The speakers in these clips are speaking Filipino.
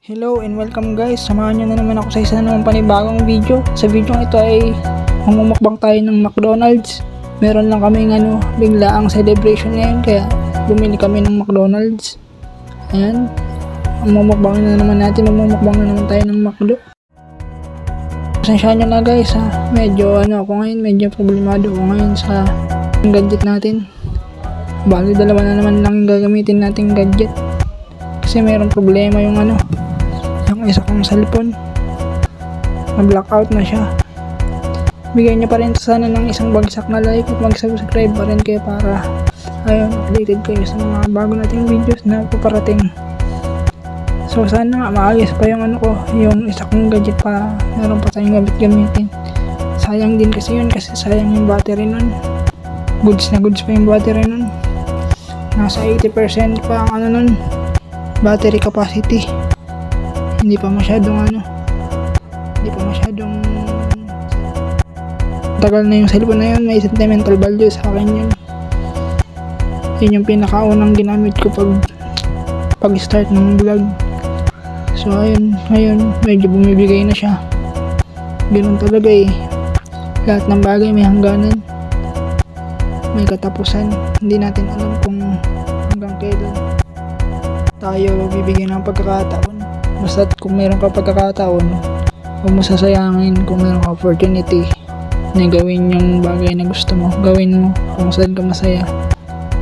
Hello and welcome guys, samahan nyo na naman ako sa isa na naman panibagong video. Sa video ito ay mamumukbang tayo ng McDonald's. Meron lang kaming bigla ang celebration ngayon kaya bumili kami ng McDonald's. Ayan, mamumukbang na naman tayo ng McDo. Pasensyahan nyo na guys ha, medyo ako ngayon, medyo problemado ako ngayon sa gadget natin. Bali dalawa na naman lang yung gagamitin nating gadget. Kasi mayroong problema yung isa kong cellphone, na-blackout na siya. Bigyan niyo pa rin sana ng isang bagsak na like at mag-subscribe pa rin kayo para updated kayo sa mga bago nating videos na paparating. So sana nga maayos pa yung yung isa kong gadget pa meron pa tayong gamitin. Sayang din kasi yun, kasi sayang yung battery nun. Goods na goods pa yung battery nun. Nasa 80% pa ang nun, battery capacity. Hindi pa masyadong tagal na yung cellphone na yun. May sentimental value sa akin yun. Yun yung pinakaunang ginamit ko pag start ng vlog. So ayun, ngayon medyo bumibigay na siya. Ganun talaga lahat ng bagay may hangganan, may katapusan. Hindi natin alam kung hanggang kailan tayo bibigyan ng pagkakataon. Basta kung meron ka pagkakataon, huwag mo sasayangin. Kung meron ka opportunity na gawin yung bagay na gusto mo, gawin mo kung saan ka masaya.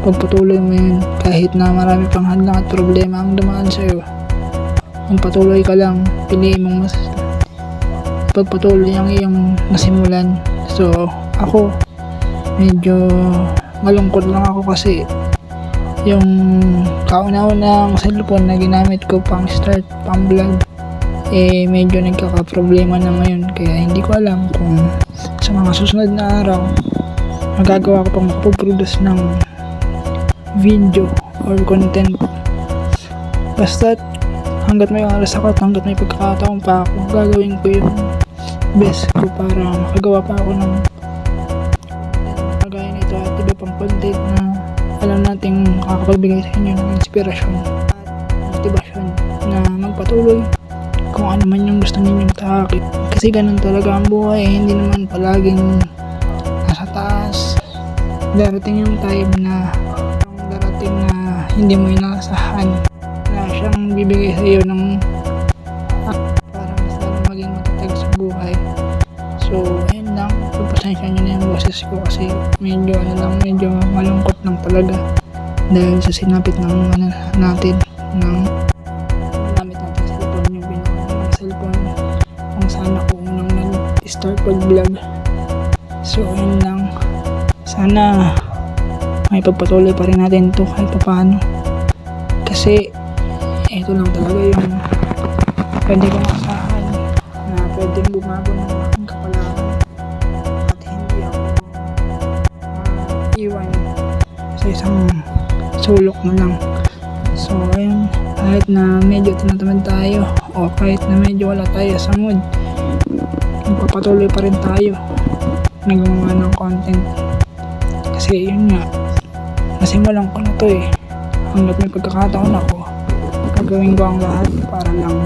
Pagpatuloy mo yun kahit na marami pang hadlang at problema ang dumaan sa'yo. Kung patuloy ka lang, piliin mong pagpatuloy ang iyong nasimulan. So ako, medyo malungkot lang ako kasi yung kauna-unang cellphone na ginamit ko pang start, pang vlog, medyo nagkaka-problema na ngayon. Kaya hindi ko alam kung sa mga susunod na araw magagawa ko pang makaproduce ng video or content. Basta hanggat may oras ako at hanggat may pagkakataon pa ako, gagawin ko yung best ko para makagawa pa ako ng kagaya nito at iba pang content na alam nating makakapagbigay sa inyo ng inspirasyon at motivasyon na magpatuloy kung ano man yung gusto ninyong tahakit. Kasi ganun talaga ang buhay, hindi naman palaging nasa taas. Darating yung time na hindi mo inasahan na siyang bibigay sa iyo ng para mas lalo maging matatag sa buhay. So ayun lang, pagpasensya nyo na yung boses ko kasi medyo malungkot lang talaga dahil sa sinapit ng natin ng gamit natin cellphone, yung pinakaunang cellphone kung saan ako unang nag-start pag-vlog. So ayun lang, sana may pagpatuloy pa rin natin to kahit paano, kasi ito lang talaga yung pwede kong asahan na pwedeng bumago ng aking kapalaran at hindi ako iwan sa isang sulok na lang. So ayun, kahit na medyo tinatamad tayo o kahit na medyo wala tayo sa mood, magpapatuloy pa rin tayo nagawa ng content, kasi yun nga, nasimulan ko na to hanggat may pagkakataon ako, gagawin ko ang lahat para lang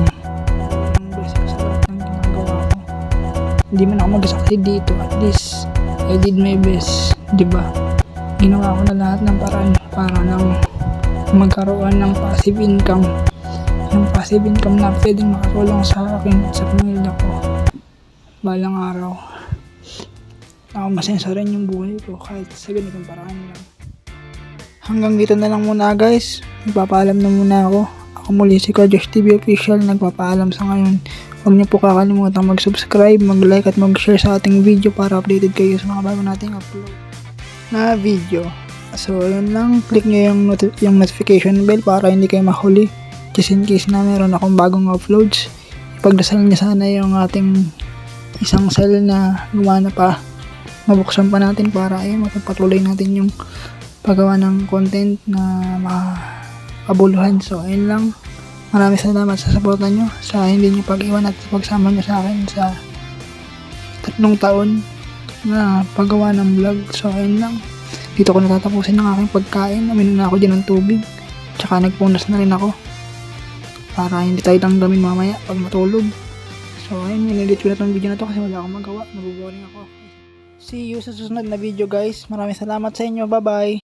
basic sa lahat ng ginagawa ko. Hindi man ako mag-succeed dito, at least I did my best, diba? Ginawa ko na lahat ng paraan para lang magkaroon ng passive income, yung passive income na pwedeng makatulong sa akin at sa pamilya ko balang araw. Ako masensa rin yung buhay ko kahit sa ganitong paraan lang. Hanggang dito na lang muna guys, magpapaalam na muna ako. Ako muli si Josh TV Official, nagpapaalam sa ngayon. Huwag niyo po kakalimutan mag-subscribe, mag-like at mag-share sa ating video para updated kayo sa mga bago nating upload na video. So yun lang, click niyo yung notification bell para hindi kayo mahuli, just in case na meron akong bagong uploads. Ipagdasal niyo sana yung ating isang cell na gumana pa, mabuksan pa natin para mapagpatuloy natin yung paggawa ng content na makabuluhan. So ayun lang, maraming salamat sa suporta nyo, sa hindi nyo pag-iwan at pagsama nyo sa akin sa 3 taon na paggawa ng vlog. So ayun lang, dito ko natatapusin ang aking pagkain. Uminom na ako dyan ng tubig, tsaka nagpunas na rin ako. para hindi tayo damdamin mamaya pag matulog. So ayun, in-edit ko na tong video na to kasi wala akong magawa, nabuboring ako. See you sa susunod na video guys. Maraming salamat sa inyo, bye bye.